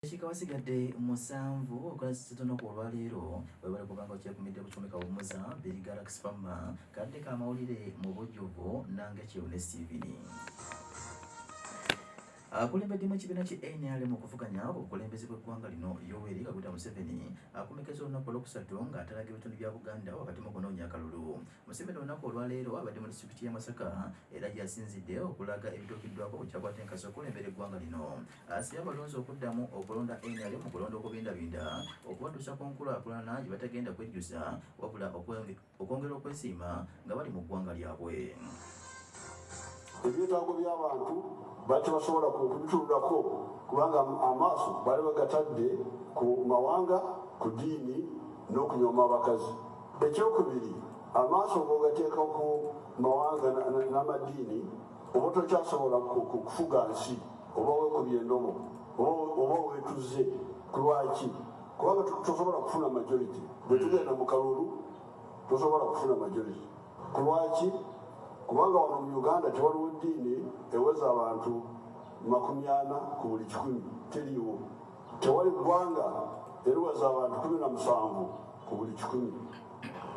Wasigadde musanvu okwasitona ku olwaleero webale kubanga okyekumidde kucumika omuza Big Galaxy Farmer kadde ka mawulire mu bujjuvu nange Kiwune Steven. Akulembeddemu ekibiina ki NRM okuvuganya obukulembeze bw'eggwanga lino Yoweri Kaguta Museveni akomekeza olunaku olwokusatu ng'atalaga ebitundu bya Buganda wakati mu kunoonya akalulu. Museveni olunaku olwaleero abadde mu disitulikiti y'e Masaka era gy'asinzidde okulaga ebituukiddwako ku kyakwata enkasi okulembera eggwanga lino. Asabye abalonzi okuddamu okulonda NRM mu kulonda okubindabinda okubatuusa ku nkulaakulana gye batagenda kwejjusa wabula okwongera okwesiima nga bali mu ggwanga lyabwe. Ebyetaago by'abantu basobola kubitunulako kubanga amaaso bali bagatadde ku mawanga, ku ddiini n'okunyooma abakazi. Ekyokubiri, amaaso bw'ogateeka ku mawanga n'amaddiini oba tokyasobola kufuga nsi oba weekubye endomo oba weetuze. Kulwaki? Kubanga tosobola kufuna majority. Bwe tugenda mu kalulu tosobola kufuna majority. Kulwaki? Kubanga wano mu Uganda tewaliwo ddiini eweza abantu 40 ku buli 100. Teriiwo. Tewali ggwanga eriweza abantu 17 ku buli 100.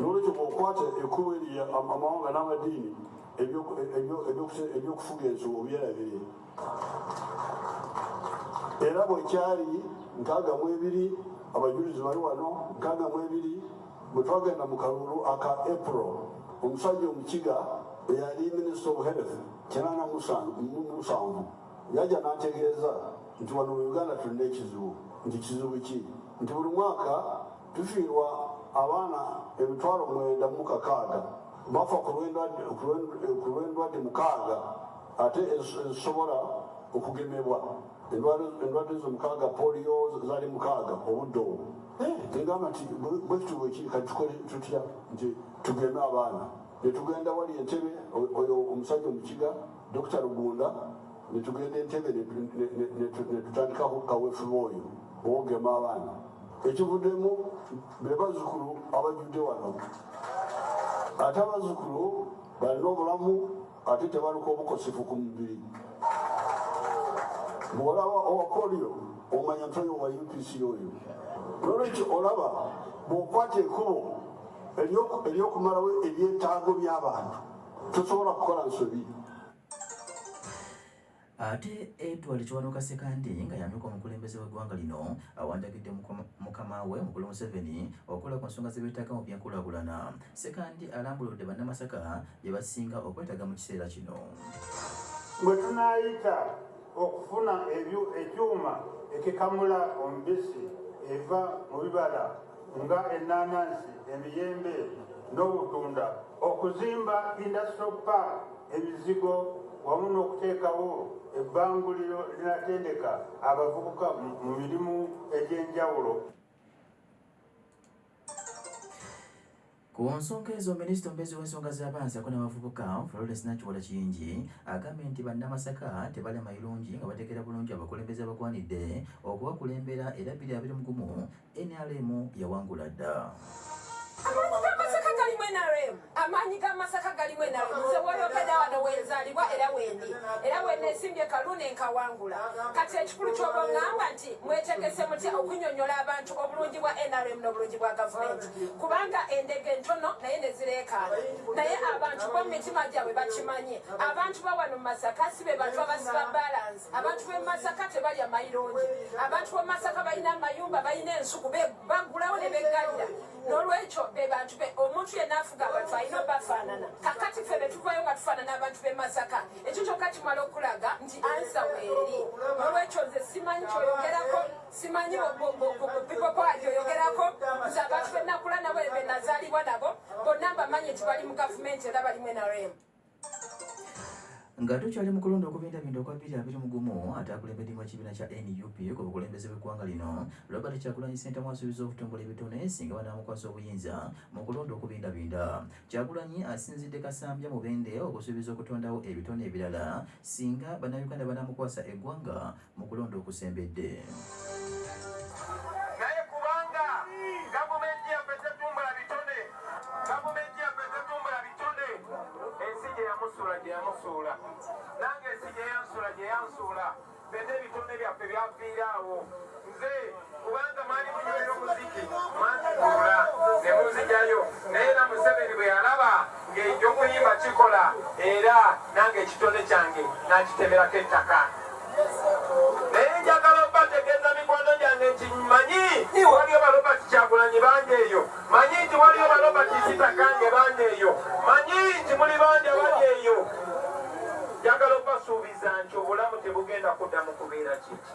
N'olwekyo bw'okwata ekkubo eri amawanga n'amaddiini ebyokufuga ensi obyerabire. Era bwekyali 62 abajulizi bali wano 62 bwe twagenda mu kalulu aka April, omusajja omukiga eyali Minister of Health 87 yajja n'ategeeza nti wano mu Uganda tulina ekizibu. Nti kizibu ki? Nti buli mwaka tufiirwa abaana 9,600 bafa ku lw'endwadde 6 ate ezisobola okugemebwa. Endwadde zo 6, polio zaali 6 obudde obwo. Ngamba nti bwe kitubu ki kati tukole tutya nti tugeme abaana. Netugenda wali Entebbe, oyo omusajja omukiga Dr. Rugunda, netugenda Entebbe netutandikako kaweefube oyo bwogema abaana. Ekivuddemu be bazzukulu abajjudde wano. Ate abazzukulu balina obulamu ate tebaliko obukosefu ku mubiri. Bw'olaba owa polio omanya nti oyo wa UPC oyo. N'olwekyo olaba bw'okwata ekkubo eryokumalawo ebyetaago by'abantu tosobola kukola nsobi. Ate Edward Kiwanuka Sekandi nga yamyuka omukulembeze w'eggwanga lino awandagidde mukama we Mukulu Museveni okukola ku nsonga z'ebyetaaga mu byenkulaakulana. Sekandi alambuludde bannamasaka bye basinga okwetaaga mu kiseera kino. Bwe tunaayita okufuna ekyuma ekikamula omubisi eva mu bibala nga ennaanansi, emiyembe n'obutunda, okuzimba industrial park, ebizigo wamu n'okuteekawo ebbanguliro linatendeka abavubuka mu mirimu egy'enjawulo. Ku nsonga ezo, Minisita omubeezi w'ensonga z'abansi n'abavubuka Florence Nakiwala Kiyingi agambye nti bannamasaka tebalema irungi nga bateekera bulungi abakulembeze abagwanidde okubakulembera era 2021 NRM yawangula dda. Amaanyi ga Masaka galimu NRM. Nze bw'oyogera wano wenzaalibwa era wendi. Era wenneesimbye kalune nkawangula. Kati ekikulu ky'oba ngamba nti mwetegese mutya okunyonnyola abantu obulungi bwa NRM n'obulungi bwa gavumenti. Kubanga endege ntono naye ne zireekaana. Naye abantu bo mu mitima gyabwe bakimanye. Abantu ba wano mu Masaka si be bantu abasiba balance. Abantu b'e Masaka tebalya mayirungi. Abantu b'e Masaka balina amayumba, balina ensuku, bagulawo ne beggalira. N'olwekyo be bantu be omuntu yenna afuga abantu alina bafaanana. Kakati ffe be tuvaayo nga tufaanana abantu b'e Masaka. Ekyo kyokka kimala okulaga nti ansa weeri. N'olwekyo nze simanyi kyoyogerako, simanyi people power kyoyogerako. Nze abantu be nakula nabo be nazaalibwa nabo bonna mbamanyi nti bali mu gavumenti era balimu NRM. Nga tukyali mu kulonda okubindabinda okwa 2021 ate akulembeddemu ekibiina kya NUP ku bukulembeze bw'eggwanga lino Robert Kyagulanyi Ssentamu asuubiza okutumbula ebitone singa banaamukwasa obuyinza mu kulonda okubindabinda. Kyagulanyi asinzidde Kasambya Mubende okusuubiza okutondawo ebitone ebirala singa bannayuganda banaamukwasa eggwanga mu kulonda okusembedde. Naye kubanga gavumenti yaffe tetumbula bitone, gavumenti yaffe tetumbula bitone, ensi gye yamusuula nange ensi gye yansuula, bende ebitone byaffe byaviiraawo. Nze era nange ekitone kyange nakitemerako ettaka naye njagala obategeeza mikwano gyange nti manyi waliyo balobati Kyagulanyi bangi eyo manyi nti waliyo balobati Sitakange bangi eyo manyi nti muli bangi bangi eyo njagala obasuubiza nti obulamu tebugenda kuddamu kubeera kiki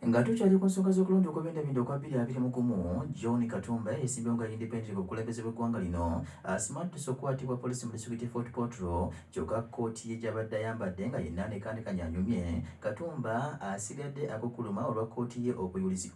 nga tukyali ku nsonga z'okulonda okw'ebendabindi okwa 2021 John Katumba yesimbyewo nga independent ku bukulembeze bw'eggwanga lino asimattuse okukwatibwa poliisi mu disitulikiti Fort Portal kyokka kkooti ye gy'abadde ayambadde nga yenna nekandekanya anyumye Katumba asigadde akukuluma olwa kkooti ye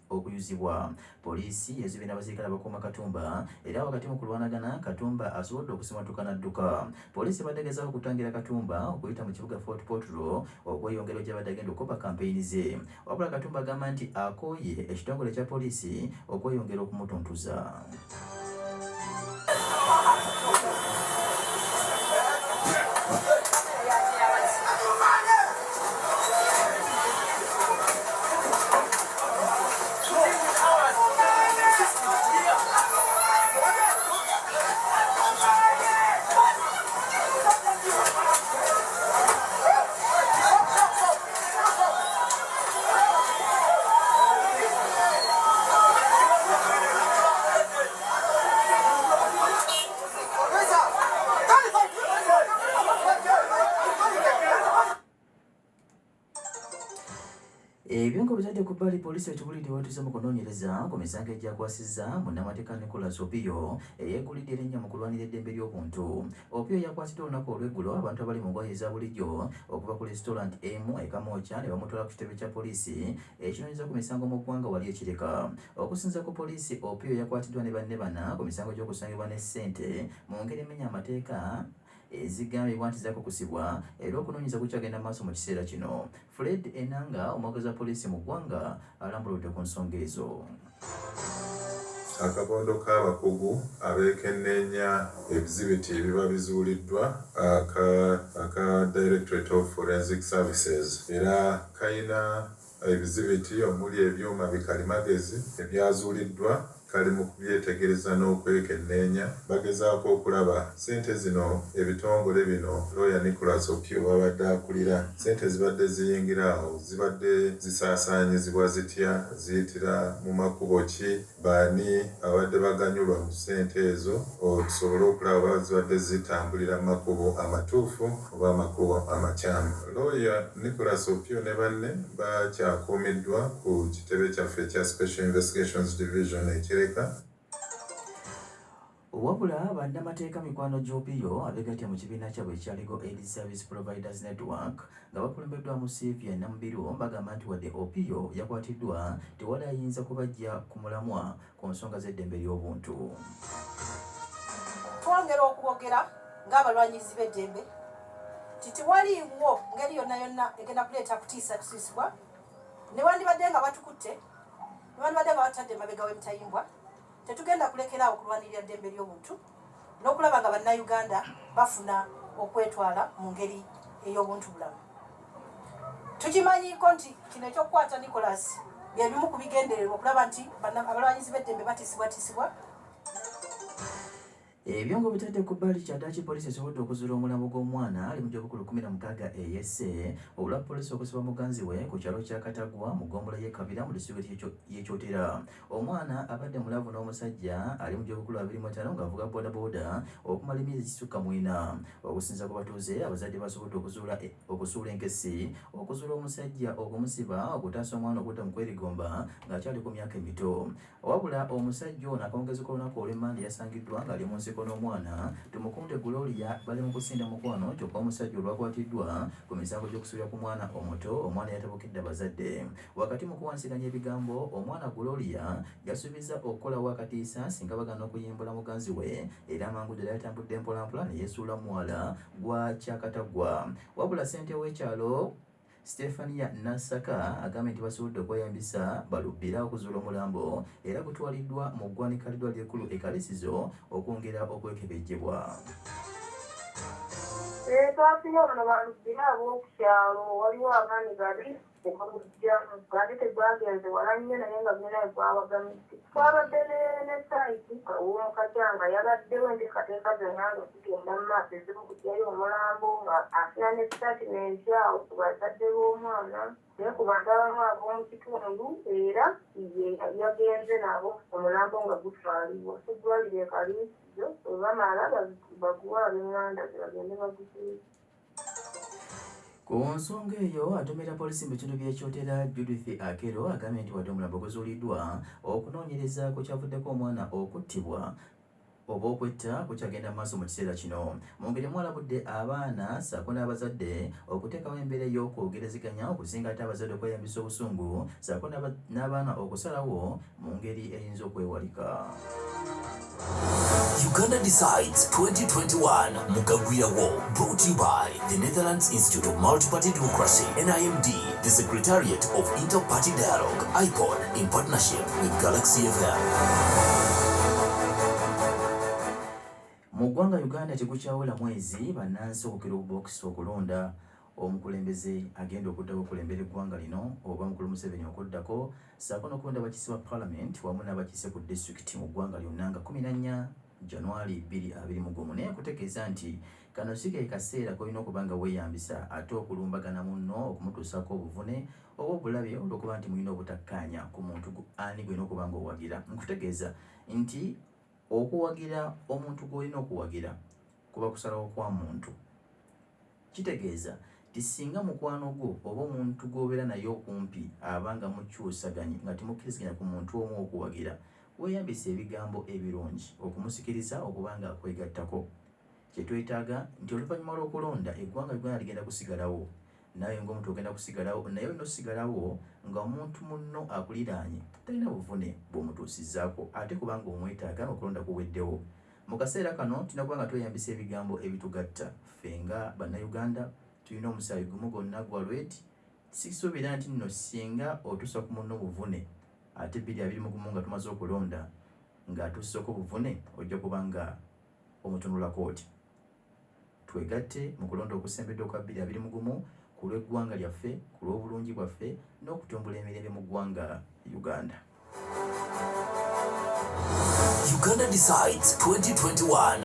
okuyuzibwa poliisi yazibye n'abasirikale abakuuma Katumba era wakati mu kulwanagana Katumba asobodde okusimatuka n'adduka poliisi bategezaako okutangira Katumba okuyita mu kibuga Fort Portal okweyongera gy'abadde agenda okukopa kampeyini ze wabula Katumba agamba nti akooye ekitongole kya poliisi okweyongera okumutuntuza Ebiongo bitadde ku bbali poliisi etubulidde watuuse mu kunoonyereza ku misango egyakwasizza munnamateeka Nicholas Opio eyeegulidde erinnya mu kulwanira eddembe ly'obuntu. Opio yakwasiddwa olunaku olw'eggulo abantu abali mu ngoye eza bulijjo okuva ku restaurant emu e Kamwokya ne bamutwala ku kitebe kya poliisi ekinoonyeza ku misango mu ggwanga wali ekireka. Okusinziira ku poliisi Opio yakwatiddwa ne banne bana ku misango gy'okusangibwa ne ssente mu ngeri emenya amateeka ezigambibwa nti zakukusibwa era okunoonyeza kukyagenda maaso mu kiseera kino. Fred Enanga omwogezi wa poliisi mu ggwanga alambuludde ku nsonga ezo. Akabondo k'abakugu abeekenneenya ebizibiti ebiba bizuuliddwa aka Directorate of Forensic Services era kayina ebizibiti omuli ebyuma bikalimagezi ebyazuuliddwa kali mu kubyetegereza n'okwekenneenya bagezaako okulaba ssente zino ebitongole bino lawyer Nicholas Opio babadde akulira ssente zibadde ziyingira awo zibadde zisaasaanyizibwa zitya ziyitira mu makubo ki baani abadde baganyulwa mu ssente ezo okusobola okulaba zibadde zitambulira mu makubo amatuufu oba amakubo amakyamu. Lawyer Nicholas Opio ne banne bakyakuumiddwa ku kitebe kyaffe ekya Special Investigations Division wabula bannamateeka mikwano gy'Opio abeegattye mu kibiina kyabwe ekya Legal Aid Service Providers Network nga bakulembeddwamu Sylvia Namubiru bagamba nti wadde Opio yakwatiddwa tewali ayinza kubajja ku mulamwa ku nsonga z'eddembe ly'obuntu. Twongera okwogera ng'abalwanyizi b'eddembe nti tewaliiwo ngeri yonna yonna egenda kuleeta kutiisibwa newandibadde nga batukutte newandibadde nga batadde emabega w'emitayimbwa tetugenda kulekeraawo okulwanirira ddembe ly'obuntu n'okulaba nga bannayuganda bafuna okwetwala mu ngeri ey'obuntu bulamu. Tukimanyiko nti kino ekyokukwata Nicholas byebimu ku bigendererwa okulaba nti abalwanyizi b'eddembe batisibwatisibwa. Ebyongo bitadde ku bbali kyaddaaki poliisi esobodde okuzuula omulambo gw'omwana ali mu gy'obukulu 16 eyesse olwa poliisi okusiba muganzi we ku kyalo kya Katagwa mu ggombolola y'e Kabira mu disitulikiti y'Ekyotera. Omwana abadde mulavu n'omusajja ali mu gy'obukulu 25 ng'avuga boodabooda okumala emyezi gisukka mu 4. Okusinziira ku batuuze abazadde basobodde okusuula enkesi okuzuula omusajja okumusiba okutaasa omwana okutta mu kwerigomba ng'akyali ku myaka emito. Wabula omusajja ono akawungeezi k'olunaku olw'Emmande yasangiddwa ng'ali mu nsiko n'omwana Tumukunde Gloria bali mu kusinda mukwano kyokka omusajja olwakwatiddwa ku misango gy'okusulira ku mwana omuto omwana yatabukidde abazadde. Wakati mu kuwansiganya ebigambo omwana Gloria yasuubiza okukolawo akatiisa singa bagana okuyimbula muganzi we era amangu ddala yatambudde mpolampola ne yeesuula muwala gwa Kyakatagwa. Wabula ssente w'ekyalo Stefania Nasaka agambye nti basobodde okweyambisa balubbira okuzuula omulambo era gutwaliddwa mu ggwanika ly'eddwaliro ekkulu e Kalisizo okwongera okwekebejjebwa. Twasinga bano balubbira ab'okukyalo waliwo abaani bali gwali tegwagenze wala nnyo naye nga binaye gwabagamisi twabadde ne saiti kawuumukatyanga yabaddewo enteekateeka zonna nga tugenda mu maaso ezikukutyayo omulambo nga afuna ne sitatimenti awo ku bazadde b'omwana naye ku bantu abamu ab'omu kitundu era yagenze nabo omulambo nga gutwalibwa eddwaliro ekaliisizo webamala baguwa ab'enganda zebagende bagukiika. Ku nsonga eyo atomera poliisi mu bitundu by'ekyotera Judith Akero agambye nti wadde omulambo guzuuliddwa okunoonyereza ku kyavuddeko omwana okuttibwa oba okwetta kukyagenda mu maaso mu kiseera kino. Mu ngeri mwalabudde abaana ssaako n'abazadde okuteekawo embeera ey'okwogerezeganya okusinga ate abazadde okweyambisa obusungu ssaako n'abaana okusalawo mu ngeri eyinza okwewalika. Uganda Decides 2021 Mukagwira War, brought to you by the Netherlands Institute of Multi-Party Democracy, NIMD, the Secretariat of Inter-Party Dialogue, IPOD, in partnership with Galaxy FM. Mu ggwanga Uganda tekukyawula mwezi bannansi okukira obubokisi okulonda omukulembeze agenda okuddawo okulembera eggwanga lino oba mukulu Museveni okuddako ssaako n'okulonda abakiise ba Parliament wamu n'abakiise ku disitulikiti mu ggwanga lyonna nga 14 January 2021 naye kutegeeza nti kano si ke kaseera kolina okuba nga weeyambisa ate okulumbagana munno okumutuusaako obuvune oba obulabe olw'okuba nti mulina obutakkaanya ku muntu ani gwena okuba nga owagira. Nkutegeeza nti okuwagira omuntu gw'olina okuwagira kuba kusalawo kwa muntu. Kitegeeza ti singa mukwano gwo oba omuntu gw'obeera naye okumpi abanga mukyusaganye nga timukkiriziganya ku muntu omu okuwagira weeyambisa ebigambo ebirungi okumusikiriza okuba nga akwegattako. Kye twetaaga nti oluvannyuma lw'okulonda eggwanga lyonna ligenda kusigalawo naye ng'omuntu ogenda kusigalawo naye olina osigalawo nga omuntu munno akuliraanye talina buvune bw'omutuusizzaako ate kubanga omwetaaga okulonda kuweddewo. Mu kaseera kano tulina kuba nga tweyambisa ebigambo ebitugatta ffe nga bannayuganda tulina omusaayi gumu gwonna gwa lweti sikisuubira nti nno singa otuusa ku munno buvune ate 2021 nga tumaze okulonda ng'atuusako buvune ojja kuba nga omutunula kooti. Twegatte mu kulonda okusembedde okwa 2021 ku lw'eggwanga lyaffe ku lw'obulungi bwaffe n'okutumbula emirembe mu ggwanga Uganda. Uganda Decides 2021